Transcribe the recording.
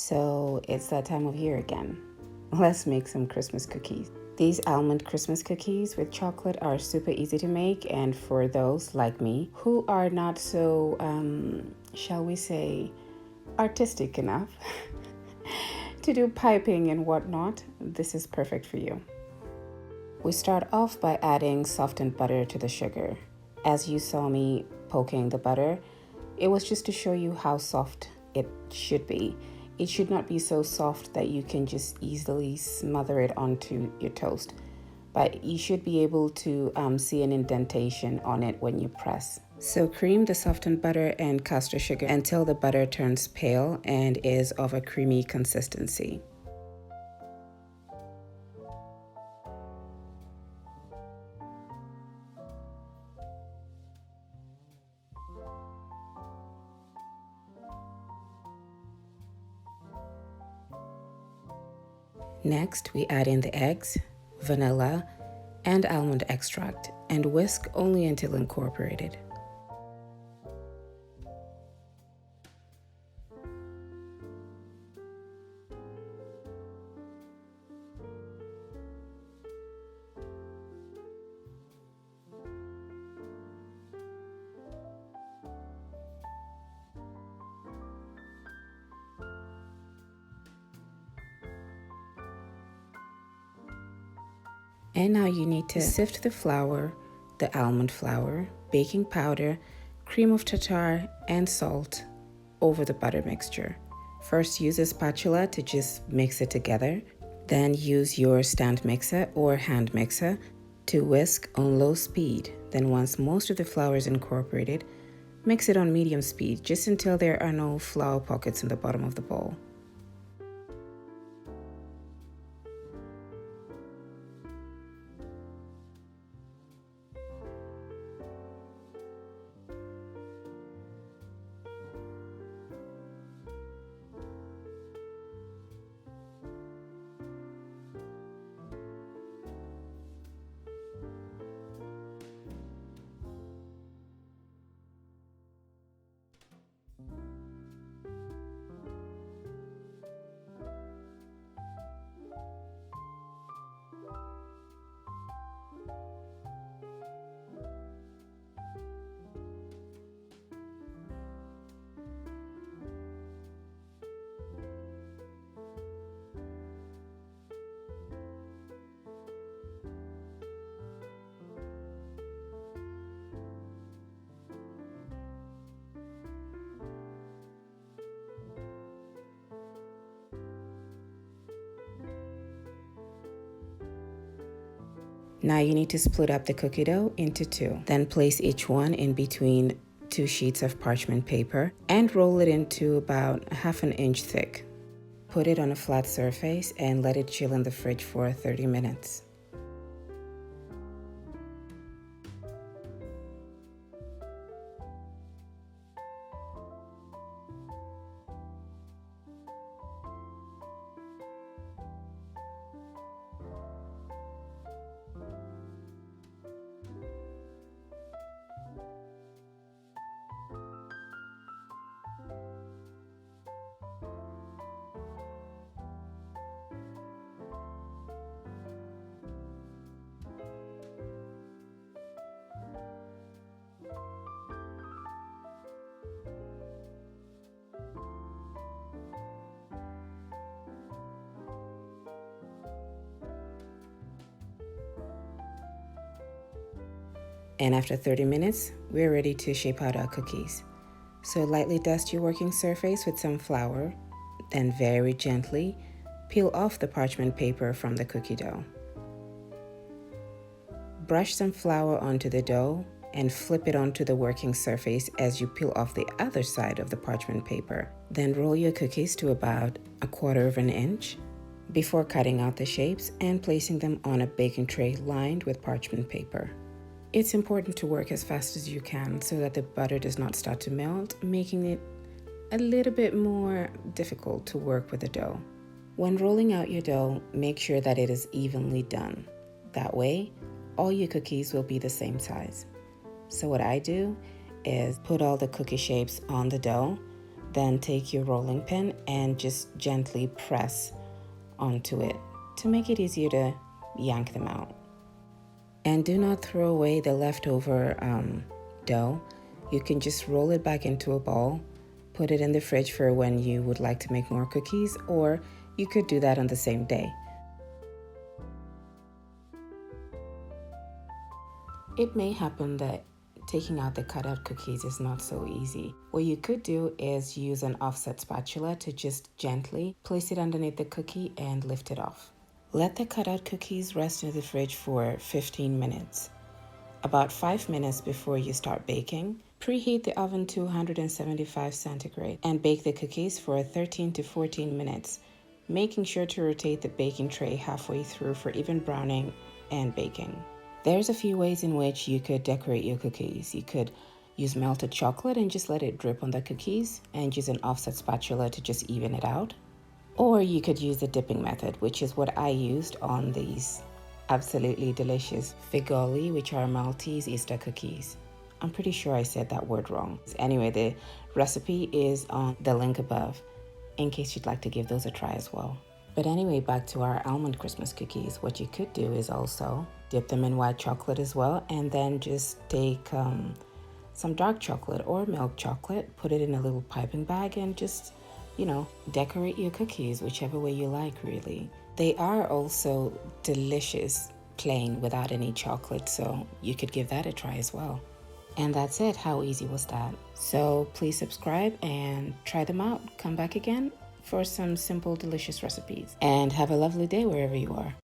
So it's that time of year again. Let's make some Christmas cookies. These almond Christmas cookies with chocolate are super easy to make, and for those like me who are not so, shall we say, artistic enough to do piping and whatnot, this is perfect for you. We start off by adding softened butter to the sugar. As you saw me poking the butter, it was just to show you how soft it should be. It should not be so soft that you can just easily smother it onto your toast, but you should be able to see an indentation on it when you press. So cream the softened butter and caster sugar until the butter turns pale and is of a creamy consistency. Next, we add in the eggs, vanilla, and almond extract and whisk only until incorporated. And now you need to sift the flour, the almond flour, baking powder, cream of tartar, and salt over the butter mixture. First, use a spatula to just mix it together. Then use your stand mixer or hand mixer to whisk on low speed. Then once most of the flour is incorporated, mix it on medium speed just until there are no flour pockets in the bottom of the bowl. Now you need to split up the cookie dough into two. Then place each one in between two sheets of parchment paper and roll it into about half an inch thick. Put it on a flat surface and let it chill in the fridge for 30 minutes. And after 30 minutes, we're ready to shape out our cookies. So lightly dust your working surface with some flour, then very gently peel off the parchment paper from the cookie dough. Brush some flour onto the dough and flip it onto the working surface as you peel off the other side of the parchment paper. Then roll your cookies to about 1/4 of an inch before cutting out the shapes and placing them on a baking tray lined with parchment paper. It's important to work as fast as you can so that the butter does not start to melt, making it a little bit more difficult to work with the dough. When rolling out your dough, make sure that it is evenly done. That way, all your cookies will be the same size. So what I do is put all the cookie shapes on the dough, Then take your rolling pin and just gently press onto it to make it easier to yank them out. And do not throw away the leftover dough. You can just roll it back into a ball, put it in the fridge for when you would like to make more cookies, or you could do that on the same day. It may happen that taking out the cutout cookies is not so easy. What you could do is use an offset spatula to just gently place it underneath the cookie and lift it off. Let the cutout cookies rest in the fridge for 15 minutes. About 5 minutes before you start baking, preheat the oven to 175 centigrade and bake the cookies for 13 to 14 minutes, making sure to rotate the baking tray halfway through for even browning and baking. There's a few ways in which you could decorate your cookies. You could use melted chocolate and just let it drip on the cookies and use an offset spatula to just even it out. Or you could use the dipping method, which is what I used on these absolutely delicious figoli, which are Maltese Easter cookies. I'm pretty sure I said that word wrong. Anyway, the recipe is on the link above in case you'd like to give those a try as well. But anyway, back to our almond Christmas cookies. What you could do is also dip them in white chocolate as well, and then just take some dark chocolate or milk chocolate, put it in a little piping bag, and just, decorate your cookies whichever way you like, really. They are also delicious plain without any chocolate, so you could give that a try as well. And that's it. How easy was that? So please subscribe and try them out. Come back again for some simple, delicious recipes. And have a lovely day wherever you are.